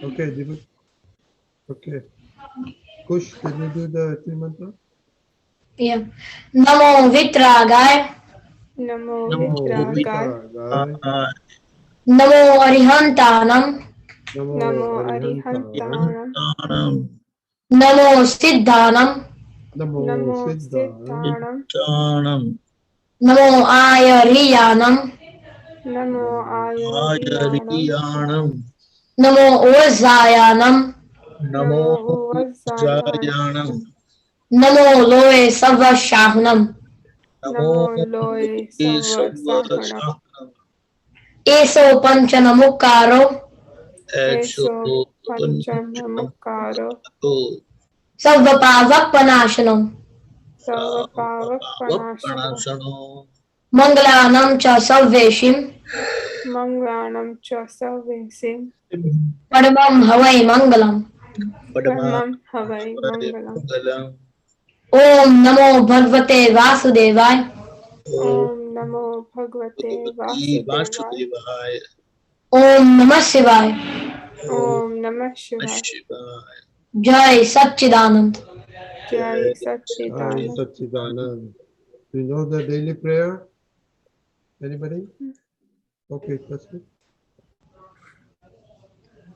Okay, okay. Kush, can you do the three mantra? Yeah. Namo Vitragay. Namo Namo Vitragai. Vitaragaya. Namo Arihantanam. Namo Namo Arihantanam. Arihantanam. Namo Siddhanam. Namo Namo Siddhanam. Siddhanam. Namo Ayariyanam. Namo Namo Ayariyanam. Namo Vazayanam. Namo Uvazayanam. Namo Loe Savashahanam. Namo Loe Savasahanam. Eso Panchanamukaro. Eso Panchanamukaro. Sarvapavak Panashanam. Sarvapavak Panashanam. Mangalanam Cha Sarveshim. Manglanam Cha Sarvesim. Padamam Havai Mangalam. Paramam Havai Mangalam. Om Namo Bhagavate Vasudevaya. Om Namo Bhagavate Vasudevaya. Om Namah Shivaya. Om Namah Shivaya. Jai Satchidanand. Jai Jai Satchidanand. Satchidanand. Do you know the daily prayer? Anybody? Okay, that's it.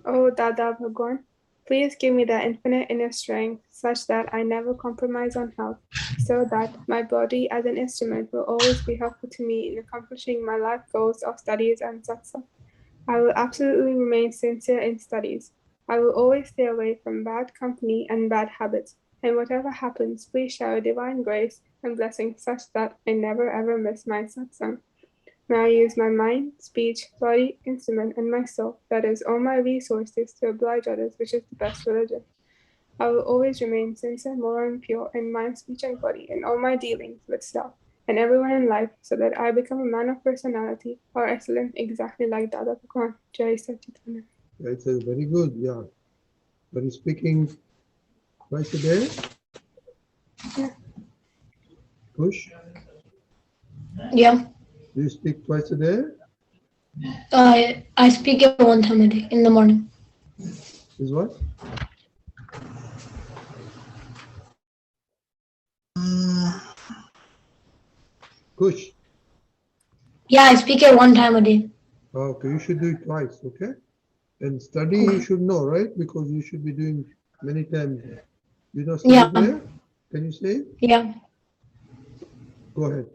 O Dada Bhagwan, please give me the infinite inner strength such that I never compromise on health, so that my body as an instrument will always be helpful to me in accomplishing my life goals of studies and satsang. I will absolutely remain sincere in studies. I will always stay away from bad company and bad habits, and whatever happens, please shower divine grace and blessing such that I never ever miss my satsang. May I use my mind, speech, body, instrument, and my soul, that is, all my resources, to oblige others, which is the best religion. I will always remain sincere, moral, and pure in mind, speech, and body, in all my dealings with self and everyone in life, so that I become a man of personality or excellence exactly like Dada Bhagwan JSS Aptputras. Yeah, it's very good, yeah. But he's speaking twice a day? Yeah. Kush, Yeah. do you speak twice a day? I speak it one time a day in the morning. Is what? Kush. Yeah, I speak it one time a day. Okay, you should do it twice, okay? And study you should know, right? Because you should be doing many times. You know study Yeah. there? Can you say? Yeah. Go ahead.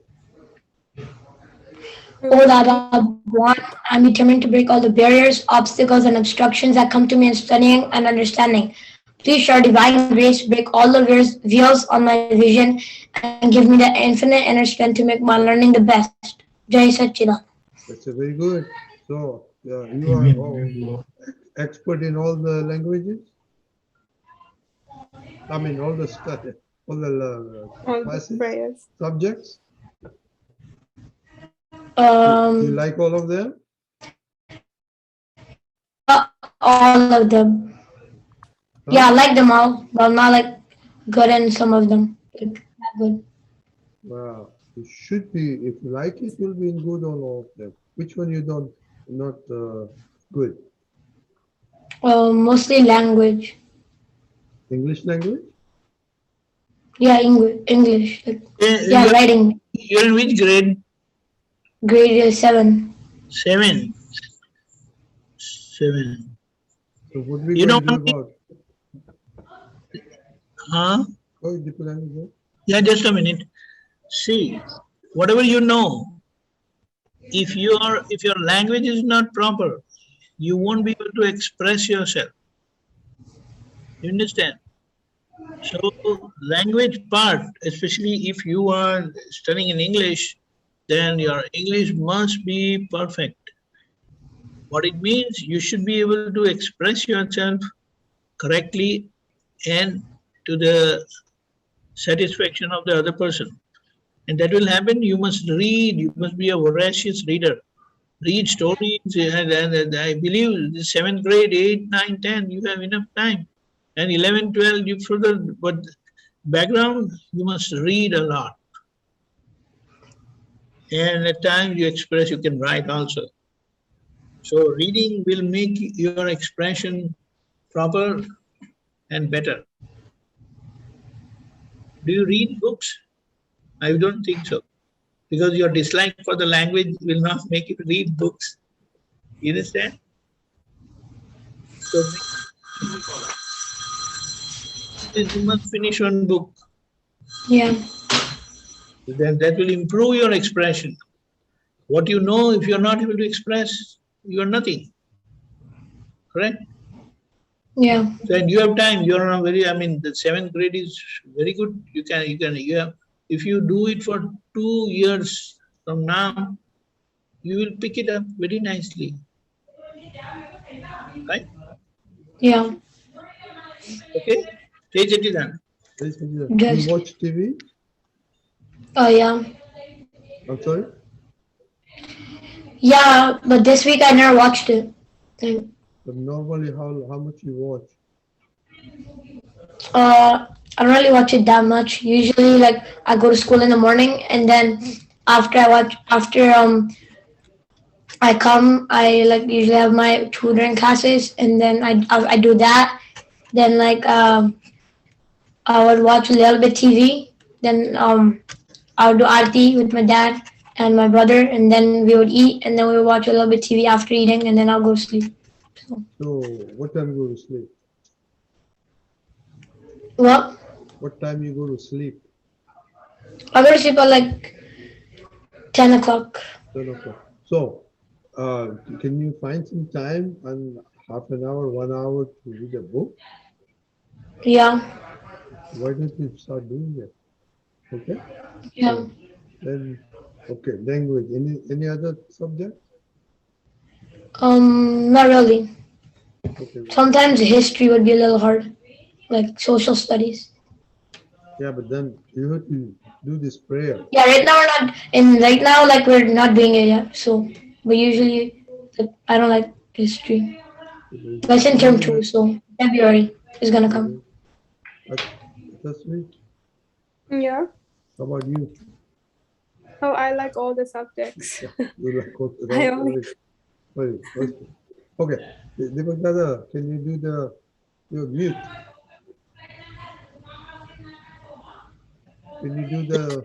Oh Dada Bhagwan, I'm determined to break all the barriers, obstacles, and obstructions that come to me in studying and understanding. Please shower divine grace, break all the veils on my vision, and give me the infinite inner strength to make my learning the best. Jai Satchidanand. That's a very good. So, yeah, you are expert in all the languages? I mean, all the study, all the All the classes, prayers. subjects? You Um, like all of them? all of them. Yeah, I Huh? like them all, but I'm not like good in some of them. Like not good. Wow. You should be, if you like it, you'll be in good on all of them. Which one you don't, not good? Mostly language. English language? Yeah, English. Like, yeah, You're, writing. you're in which grade? Grade 7. 7. 7. So what we You going know to do one thing? about? Huh? Oh, different language. Yeah, just a minute. See, whatever you know, if your language is not proper, you won't be able to express yourself. You understand? So language part, especially if you are studying in English, then your English must be perfect. What it means, you should be able to express yourself correctly and to the satisfaction of the other person. And that will happen, you must read, you must be a voracious reader. Read stories, and I believe the 7th grade, 8, 9, 10, you have enough time. And 11, 12, you further, but background, you must read a lot. And at times you express, you can write also. So reading will make your expression proper and better. Do you read books? I don't think so. Because your dislike for the language will not make you read books. You understand? So you must finish one book. Yeah. Then that will improve your expression. What you know, if you're not able to express, you are nothing. Correct? Yeah. So and you have time, you're not very, the 7th grade is very good. You have, if you do it for 2 years from now, you will pick it up very nicely. Right? Yeah. Okay? Take it then. Do Yes. you watch TV? Oh, yeah. I'm sorry? Yeah, but this week I never watched it. But normally, how much you watch? I don't really watch it that much. Usually, like, I go to school in the morning, and then after I come, I like usually have my tutoring classes, and then I do that. Then I would watch a little bit TV. Then I would do aarti with my dad and my brother, and then we would eat, and then we would watch a little bit TV after eating, and then I'll go to sleep. So, what time you go to sleep? What? What time you go to sleep? I go to sleep at like 10 o'clock. 10 o'clock. So, can you find some time and half an hour, 1 hour to read a book? Yeah. Why don't you start doing that? Okay? Yeah. So, then, okay, language. Any other subject? Not really. Okay. Sometimes history would be a little hard, like social studies. Yeah, but then you have to do this prayer. Yeah, right now we're not right now, like, we're not doing it yet. So, but usually, like, I don't like history. But it's in term 2, so February is gonna come. That's me. Yeah. How about you? Oh, I like all the subjects. You like what? I only- Wait. Okay. Dada, can you do your mute? Can you do the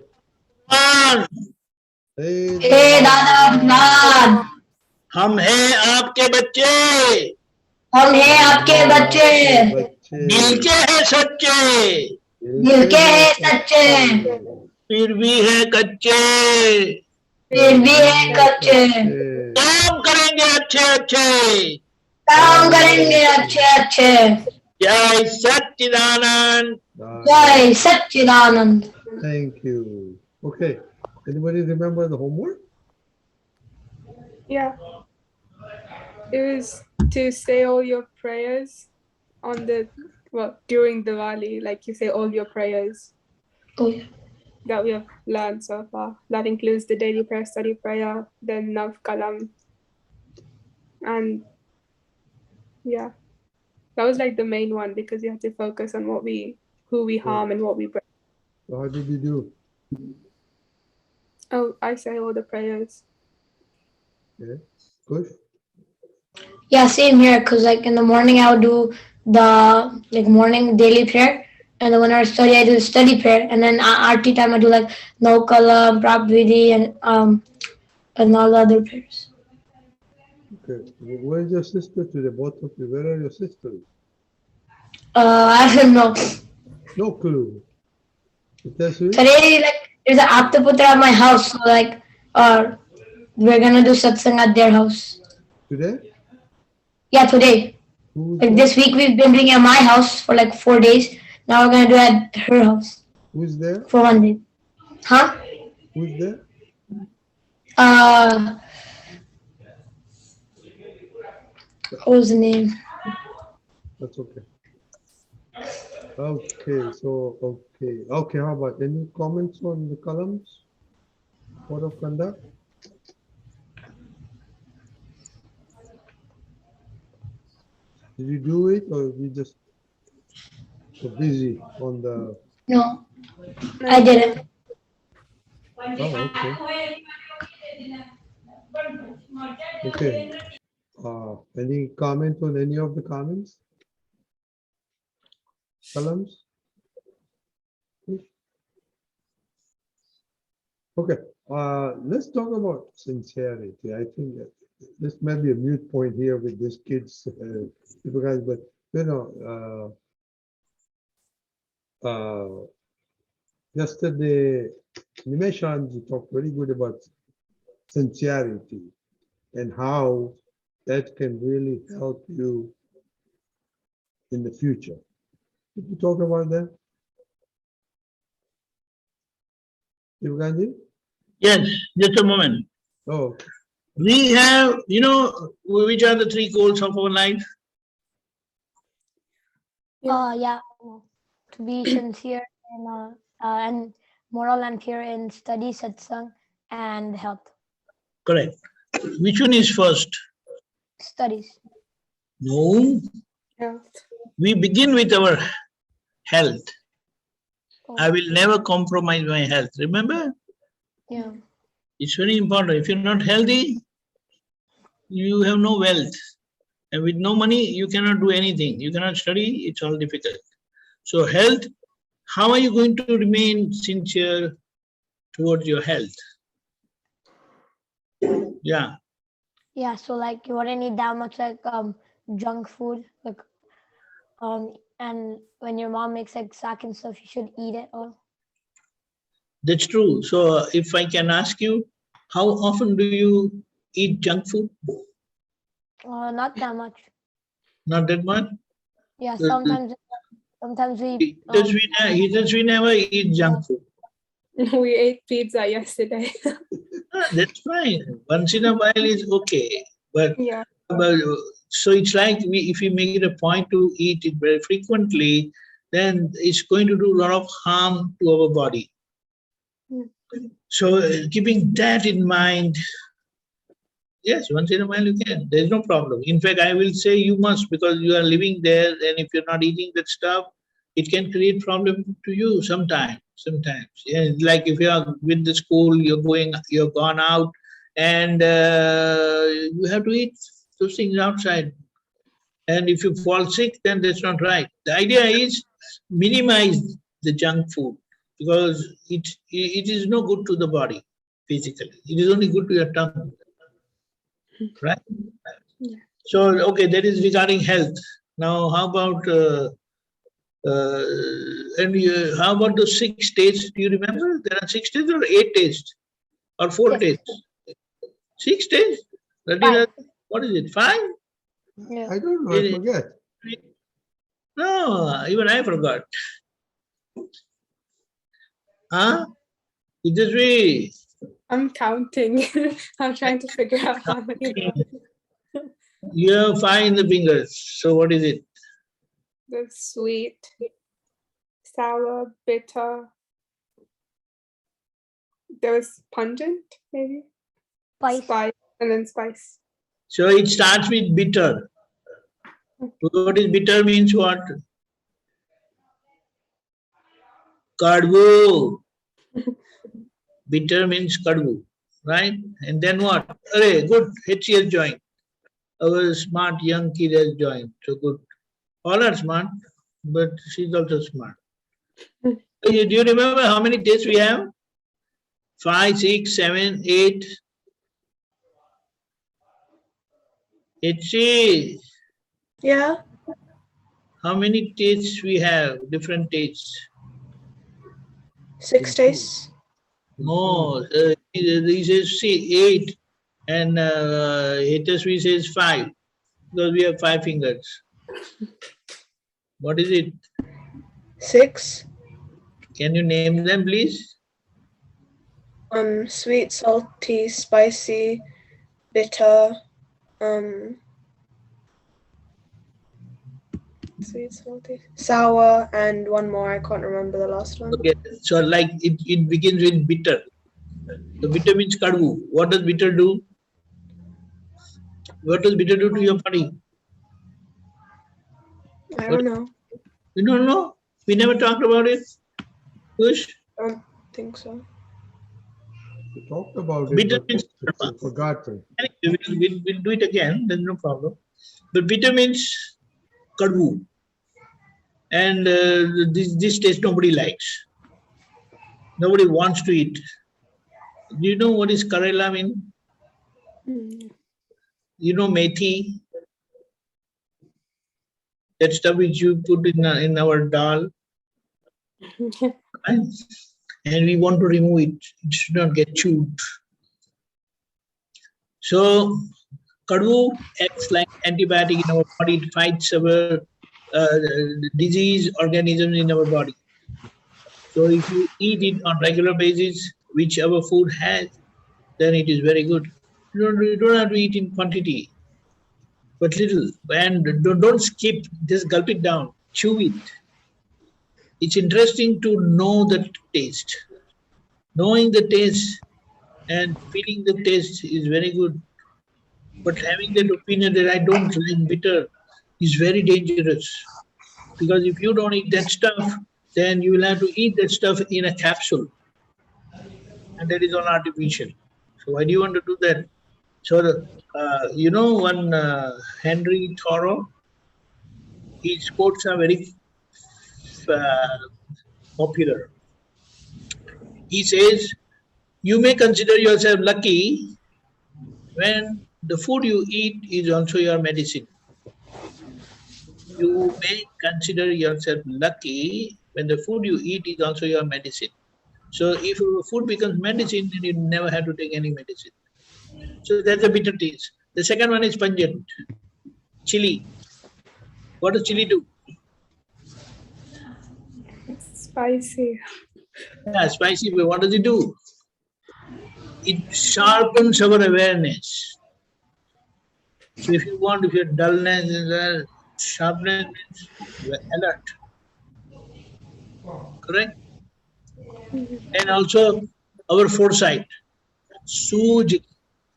Hey, Dada Bhagwan, हम हैं आपके बच्चे, हम हैं आपके बच्चे, दिल के हैं सच्चे, दिल के हैं सच्चे, फिर भी है कच्चे, फिर भी है कच्चे, काम करेंगे अच्छे अच्छे, काम करेंगे अच्छे अच्छे, जय सच्चिदानंद, जय सच्चिदानंद. Thank you. Okay. Anybody remember the homework? Yeah. It was to say all your prayers on during Diwali, like you say all your prayers Oh, yeah. that we have learned so far. That includes the daily prayer, study prayer, the Nav Kalam. And yeah, that was like the main one because you have to focus on who we harm and what we break. So how did you do? Oh, I say all the prayers. Okay. Good. Yeah, same here. Cause like in the morning I would do the like morning daily prayer, and then when I study I do the study prayer, and then aarti time I do like No Kalam, Prabhvidi, and all the other prayers. Okay. Where is your sister today? Both of you. Where are your sisters? I don't know. No clue. That's it? Today, like, there's an Aptputra at my house, so like, we're gonna do satsang at their house. Today? Yeah, today. Who's Like there? this week we've been doing it at my house for like 4 days. Now we're gonna do it at her house Who's there? for 1 day. Huh? Who's there? What was the name? That's okay. Okay, so okay. How about any comments on the columns? Code of conduct? Did you do it or you just so busy on the? No, I didn't. Oh, okay. Okay. Any comment on any of the comments? Kalams? Okay, let's talk about sincerity. I think that this might be a mute point here with these kids, guys, but you know, yesterday, Nimeshanji talked very good about sincerity and how that can really help you in the future. Did you talk about that? Deepakanandji? Yes, just a moment. Oh, We have, you know, which are the three goals of our life? Yeah, to be sincere and moral and pure in study, satsang, and health. Correct. Which one is first? Studies. No, Health. we begin with our health. Oh, I will never compromise my health. Remember? yeah. It's very important. If you're not healthy, you have no wealth. And with no money, you cannot do anything. You cannot study, it's all difficult. So health, how are you going to remain sincere towards your health? Yeah. Yeah, so like you wouldn't eat that much like junk food, like and when your mom makes like sack and stuff, you should eat it all. That's true. So if I can ask you, how often do you eat junk food? Not that much. Not that much? Yeah, sometimes we He says we never eat junk food. We ate pizza yesterday. That's fine. Once in a while is okay. But Yeah. so it's like if we make it a point to eat it very frequently, then it's going to do a lot of harm to our body. So keeping that in mind, yes, once in a while you can. There's no problem. In fact, I will say you must, because you are living there, and if you're not eating that stuff, it can create problem to you sometimes. Yeah, like if you are with the school, you're gone out, and you have to eat those things outside. And if you fall sick, then that's not right. The idea is minimize the junk food, because it is no good to the body physically. It is only good to your tongue. Right? Yeah. So, okay, that is regarding health. Now, how about how about the 6 tastes? Do you remember? There are 6 tastes or 8 tastes or 4 Six. tastes? 6 tastes? Five. What is it? 5? Yeah. I don't know, I forget. No, even I forgot. Huh? It is we. I'm counting. I'm trying to figure out how many. You have 5 in the fingers. So what is it? The sweet, sour, bitter. There was pungent, maybe? Spice. And then spice. So it starts with bitter. What is bitter means what? Kadvu. Bitter means kadvu, right? And then what? Array, good. He has joined. Our smart young kid has joined. So good. All are smart, but she's also smart. Do you remember how many tastes we have? 5, 6, 7, 8. H. Yeah. How many tastes we have? Different tastes. 6 tastes. No, he says 8, and HSV says 5, because we have 5 fingers. What is it? 6. Can you name them, please? Sweet, salty, spicy, bitter, sweet, salty, sour, and one more. I can't remember the last one. Okay, so like it begins with bitter. So bitter means kadvu. What does bitter do? What does bitter do to your body? I don't know. You don't know? We never talked about it. Push. I don't think so. We talked about it, Bitter but means it's forgotten. we'll do it again. There's no problem. But bitter means kadvu. and this taste nobody likes. Nobody wants to eat. Do you know what is Karela mean? You know methi? That stuff which you put in our dal, right? And we want to remove it. It should not get chewed. So, kadvu acts like antibiotic in our body. It fights our disease organisms in our body. So, if you eat it on regular basis, which our food has, then it is very good. You don't have to eat in quantity, but little. And don't skip, just gulp it down, chew it. It's interesting to know the taste. Knowing the taste and feeling the taste is very good. But having that opinion that I don't like bitter is very dangerous. Because if you don't eat that stuff, then you will have to eat that stuff in a capsule. And that is all artificial. So why do you want to do that? So, you know, one Henry Thoreau, his quotes are very popular. He says, you may consider yourself lucky when the food you eat is also your medicine. You may consider yourself lucky when the food you eat is also your medicine. So if your food becomes medicine, then you never have to take any medicine. So that's a bitter taste. The second one is pungent. Chili. What does chili do? It's spicy. Yeah, spicy, but what does it do? It sharpens our awareness. So if you want, if your dullness is there, sharpness means you are alert. Correct? And also our foresight. Suj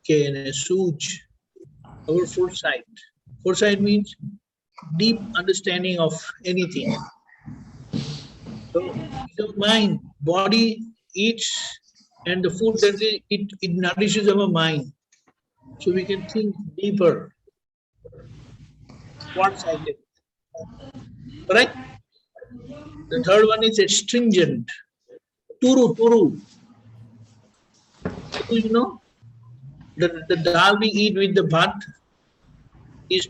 kehne, suj. Our foresight. Foresight means deep understanding of anything. So the mind, body eats, and the food that it nourishes our mind. So we can think deeper. One-sided. Correct? The third one is astringent. Turu, turu. So, you know, the dal we eat with the bhat is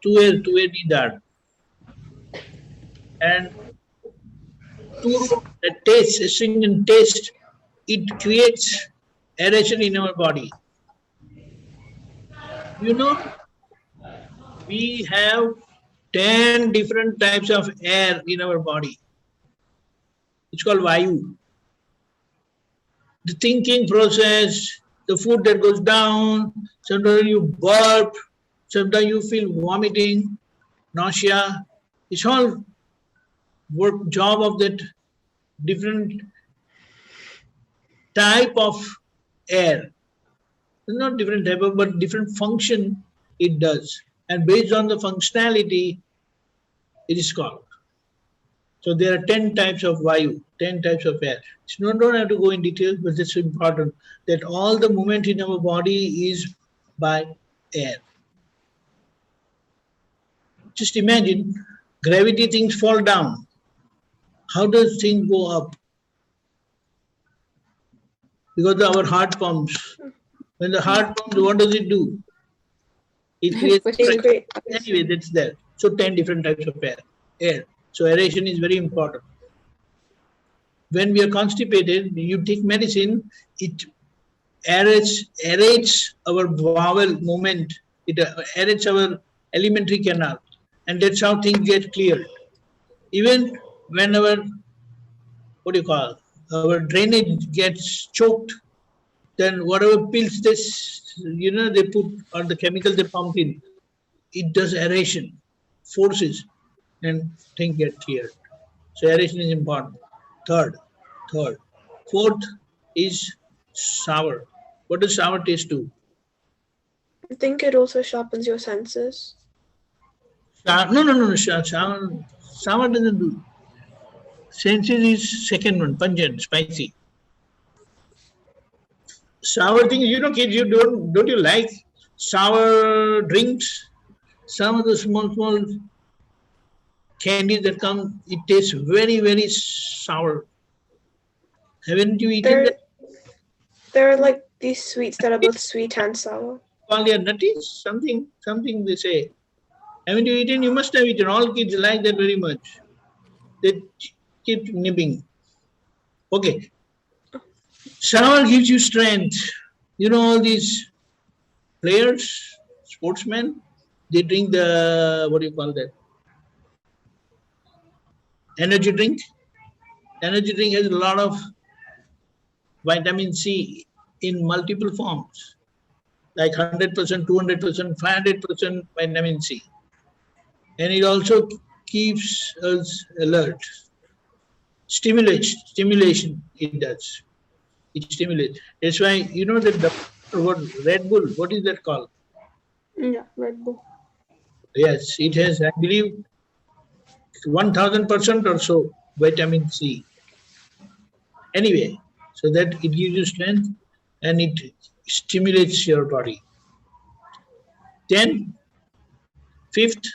tuer di dal. And turu, the taste, astringent taste, it creates aeration in our body. You know, we have 10 different types of air in our body. It's called Vayu. The thinking process, the food that goes down, sometimes you burp, sometimes you feel vomiting, nausea. It's all work job of that different type of air. Not different type of, but different function it does. And based on the functionality, it is called. So there are 10 types of Vayu, 10 types of air. So you don't have to go in detail, but it's important that all the movement in our body is by air. Just imagine, gravity things fall down. How does things go up? Because our heart pumps. When the heart pumps, what does it do? It creates pressure. Anyway, that's there. So 10 different types of air. So aeration is very important. When we are constipated, you take medicine, it aerates our bowel movement, it aerates our alimentary canal, and that's how things get cleared. Even when our, our drainage gets choked, then whatever pills they put, or the chemical they pump in, it does aeration, forces, and things get cleared. So aeration is important. Third. Fourth is sour. What does sour taste do? I think it also sharpens your senses. No. Sour doesn't do. Senses is second one, pungent, spicy. Sour things, kids, don't you like sour drinks? Some of the small candies that come, it tastes very, very sour. Haven't you eaten that? There are like these sweets that are both sweet and sour. Call their nutties? Something they say. Haven't you eaten? You must have eaten. All kids like that very much. They keep nibbling. Okay. Sour gives you strength. You know all these players, sportsmen, they drink the, what do you call that? Energy drink. Energy drink has a lot of vitamin C in multiple forms, like 100%, 200%, 500% vitamin C. And it also keeps us alert. Stimulation it does. It stimulates. That's why, you know, the what Red Bull, what is that called? Yeah, Red Bull. Yes, it has, I believe, 1000% or so vitamin C. Anyway, so that it gives you strength and it stimulates your body. Then, fifth,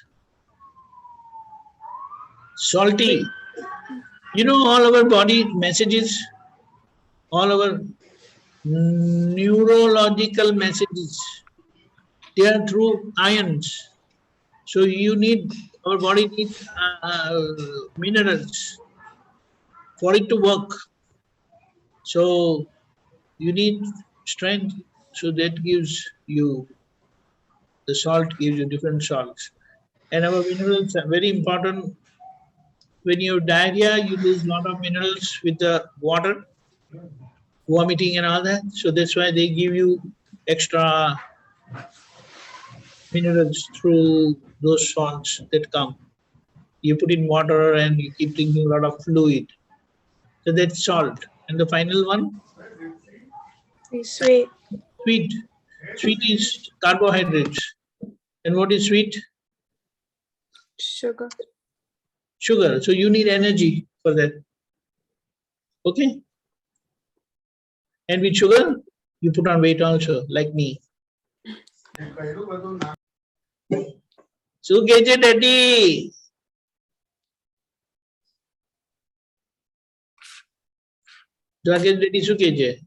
salty. You know, all our body messages, all our neurological messages, they are through ions. So you need, our body needs minerals for it to work. So you need strength, so that gives you, the salt gives you different salts. And our minerals are very important. When you have diarrhea, you lose a lot of minerals with the water, vomiting and all that. So that's why they give you extra minerals through those salts that come. You put in water and you keep drinking a lot of fluid. So that's salt. And the final one? Sweet. Sweet. Sweet is carbohydrates. And what is sweet? Sugar. Sugar. So you need energy for that. Okay? And with sugar, you put on weight also, like me. Sukeje daddy. Sukeje daddy sukeje.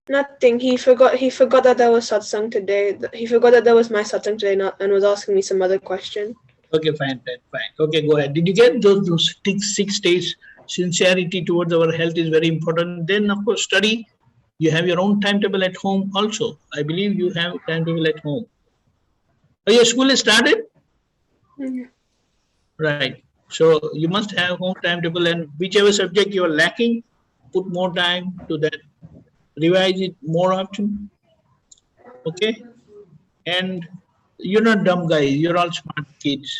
Nothing. He forgot that there was satsang today. He forgot that there was my satsang today, and was asking me some other question. Okay, fine. Okay, go ahead. Did you get those 6 stages? Sincerity towards our health is very important. Then, of course, study. You have your own timetable at home also. I believe you have a timetable at home. Oh, your school has started? Mm-hmm. Right. So you must have home timetable, and whichever subject you are lacking, put more time to that. Revise it more often. Okay? And you're not dumb guys, you're all smart kids.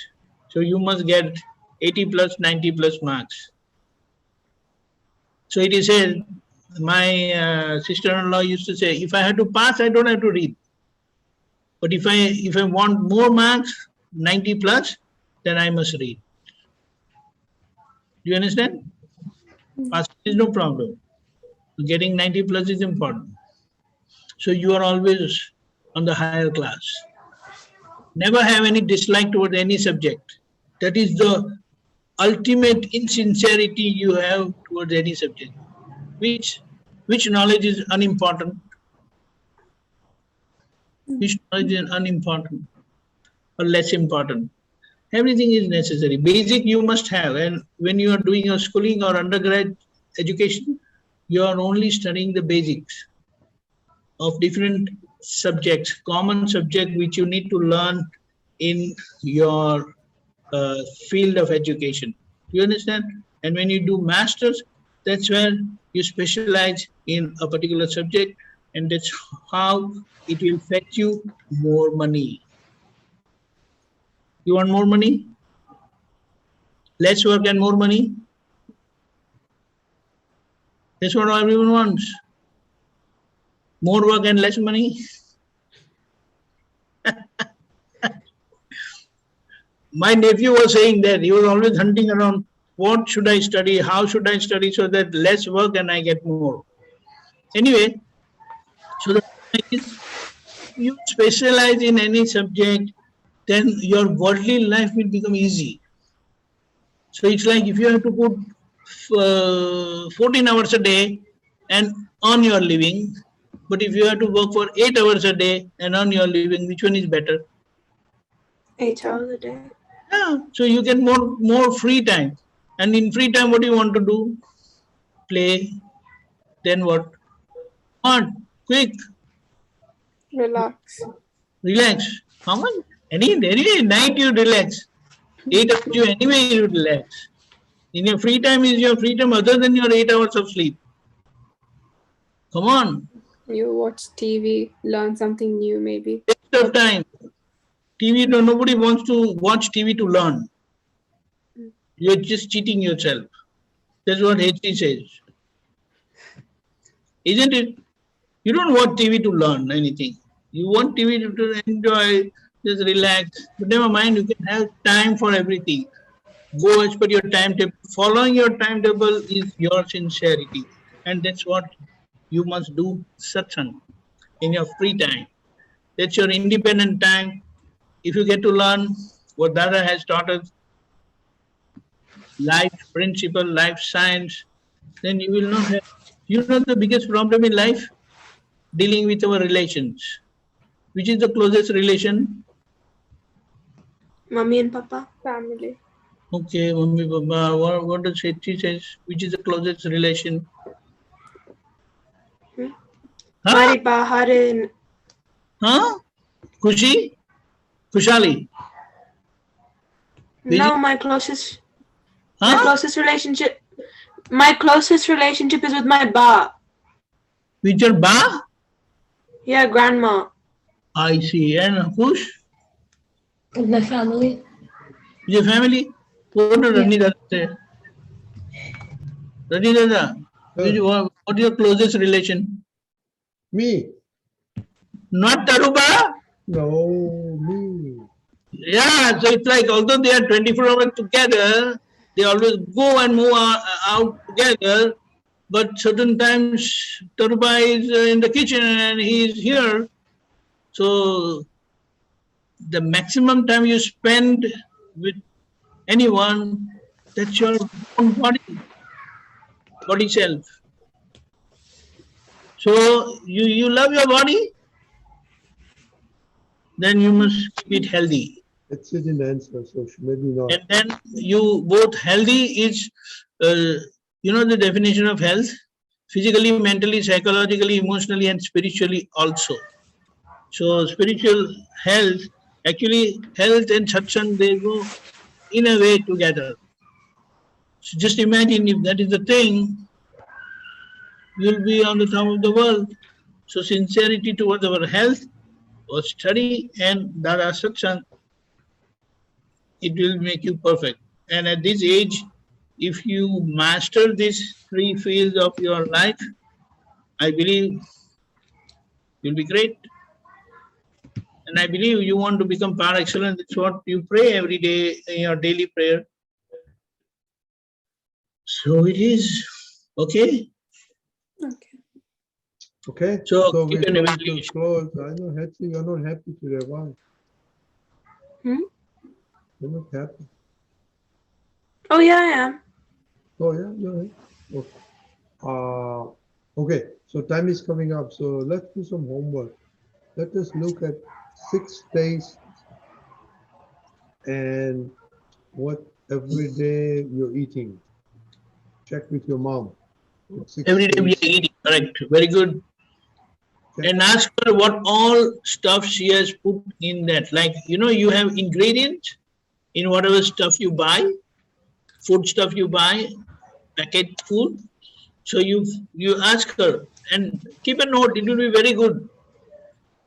So you must get 80 plus, 90 plus marks. So it is said, my sister-in-law used to say, if I have to pass, I don't have to read. But if I want more marks, 90 plus, then I must read. Do you understand? Passing is no problem. Getting 90 plus is important. So you are always on the higher class. Never have any dislike towards any subject. That is the ultimate insincerity you have towards any subject. Which knowledge is unimportant? Which knowledge is unimportant or less important? Everything is necessary. Basic you must have, and when you are doing your schooling or undergrad education, you are only studying the basics of different subjects, common subject which you need to learn in your field of education. You understand? And when you do masters, that's where you specialize in a particular subject, and that's how it will fetch you more money. You want more money? Less work and more money? That's what everyone wants. More work and less money? My nephew was saying that he was always hunting around, what should I study, how should I study, so that less work and I get more. Anyway, so the point is, if you specialize in any subject, then your worldly life will become easy. So it's like if you have to put 14 hours a day and earn your living, but if you have to work for 8 hours a day and earn your living, which one is better? 8 hours a day. Yeah, so you get more free time. And in free time, what do you want to do? Play. Then what? Come on, quick, Relax. relax. How much? Any night you relax. 8 hours you anyway you relax. In your free time is your free time other than your 8 hours of sleep. Come on. You watch TV, learn something new maybe. Waste of time. TV, nobody wants to watch TV to learn. You're just cheating yourself. That's what HT says. Isn't it? You don't want TV to learn anything. You want TV to enjoy, just relax. But never mind, you can have time for everything. Go as per your timetable. Following your timetable is your sincerity. And that's what you must do, satsang, in your free time. That's your independent time. If you get to learn what Dada has taught us, life principle, life science, then you will not have. You know the biggest problem in life? Dealing with our relations. Which is the closest relation? Mommy and Papa. Family. Okay, Mummy, Papa. What does she says? Which is the closest relation? Huh? Mari Baharin. Huh? Kushi? Kushali? No, my closest Huh? my closest relationship is with my ba. With your ba? Yeah, grandma. I see. And Kush? With my family. With your family? What does Rani Dada say? Rani Dada, what is your closest relation? Me? Not Taruba? No, me. Yeah, so it's like although they are 24 hours together, they always go and move out together, but certain times Taruba is in the kitchen and he is here. So the maximum time you spend with anyone, that's your own body self. So you love your body, then you must keep it healthy. That's it in answer, so maybe not. And then you both healthy is, you know the definition of health? Physically, mentally, psychologically, emotionally, and spiritually also. So spiritual health, actually health and satsang, they go in a way together. So just imagine if that is the thing, you'll be on the top of the world. So sincerity towards our health, or study and Dada satsang, it will make you perfect. And at this age, if you master these three fields of your life, I believe you'll be great. And I believe you want to become par excellence. That's what you pray every day in your daily prayer. So it is. Okay? Okay. Okay? So we're keep an going to evaluation. close. I know, Hetty, you're not happy today. Why? You're not happy. Oh yeah, I am. Oh, yeah, you're right. Okay. Okay, so time is coming up. So let's do some homework. Let us look at 6 days and what every day you're eating. Check with your mom. Every day we are eating, correct. Very good. Okay. And ask her what all stuff she has put in that. Like, you know, you have ingredients in whatever stuff you buy, food stuff you buy, packet food. So you ask her and keep a note. It will be very good.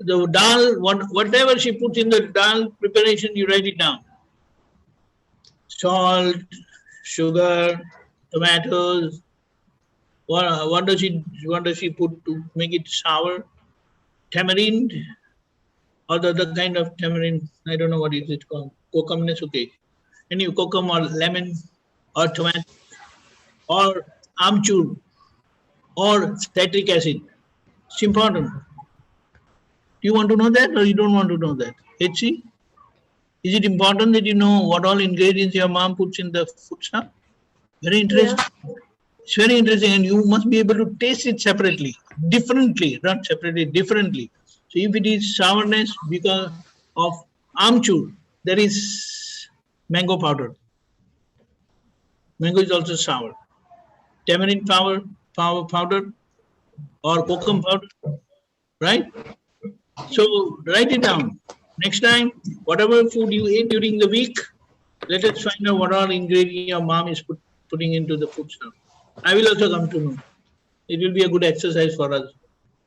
The dal, whatever she puts in the dal preparation, you write it down. Salt, sugar, tomatoes. What does she put to make it sour? Tamarind, or the other kind of tamarind. I don't know what is it called. Kokum is okay. Anyway, kokum or lemon or tomato or amchur or citric acid. It's important. Do you want to know that or you don't want to know that? HC? Is it important that you know what all ingredients your mom puts in the food stuff? Very interesting. Yeah. It's very interesting, and you must be able to taste it separately, differently, not separately, differently. So if it is sourness because of amchur, there is mango powder. Mango is also sour. Tamarind powder or kokum powder, right? So write it down. Next time, whatever food you eat during the week, let us find out what all ingredient your mom is putting into the food stuff. I will also come to know. It will be a good exercise for us.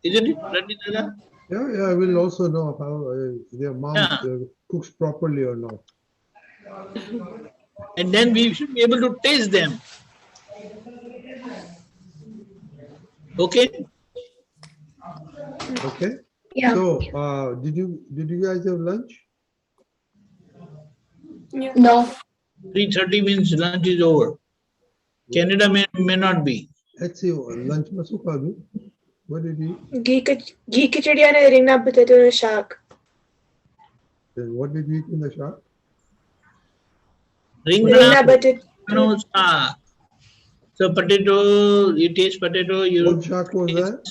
Isn't it, Dada? Yeah, I will also know how their mom Yeah. cooks properly or not. And then we should be able to taste them. Okay? Okay. Yeah. So, did you guys have lunch? Yeah. No. 3:30 means lunch is over. Canada may not be. Let's see. Lunch masukadu. What did you eat? Ghee khichdi and ringna potato shaak. Then what did you eat in the shop? Ringna potato. So potato, you taste potato, you What shack was that?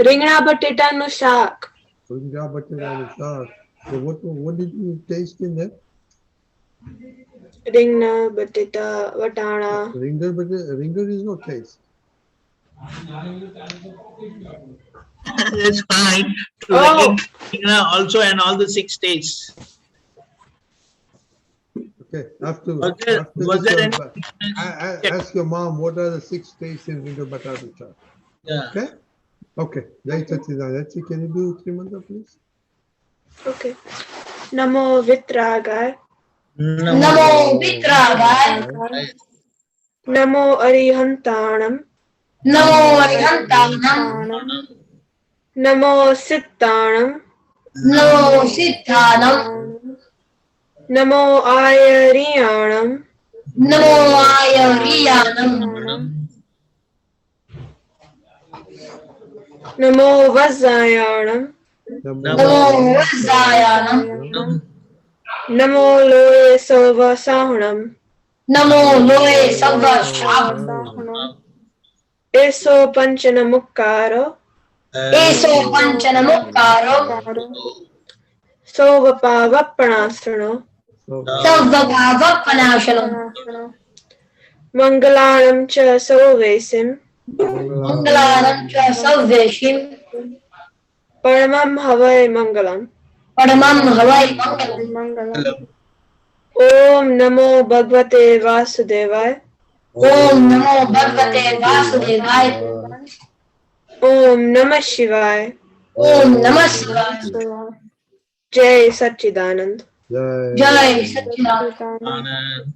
Ringna potato no shaak. Ringa butter shack. So what did you taste in that? Ringna potato vatana. Ringer is no taste. that's fine. To Oh. recognize also and all the 6 tastes. Okay. After Was this, there any? ask your mom what are the 6 tastes in Ringer butter shack. Yeah. Okay. Okay. Let's see. Can you do 3 months, please? Okay. Namo Vitragay. Namo Vitragay. Namo Arihantanam. Namo Arihantanam. Namo Sittanam. Namo Siddhanam. Namo Ayariyanam. Namo Ayariyanam. Namo Vazayanam. Namo Vazayanam. Namo Loye Salvasahunam. Namo Loe Savvashanam. Eso Panchanamukkaro. Eso Panchanamukkaro. Sovapavappanasano. Savvabhavapanashanam. Mangalanam cha Sovesim. Mangalanam cha Savveshim. Paramam Havai Mangalam. Paramam Havai Mangalam. Mangalam. Om Namo Bhagavate Vasudevaya. Om Namo Bhagavate Vasudevaya. Om Namah Shivaya. Om Namah Shivaya. Jai Satchidanand. Jai. Jai Satchidanand. Anand.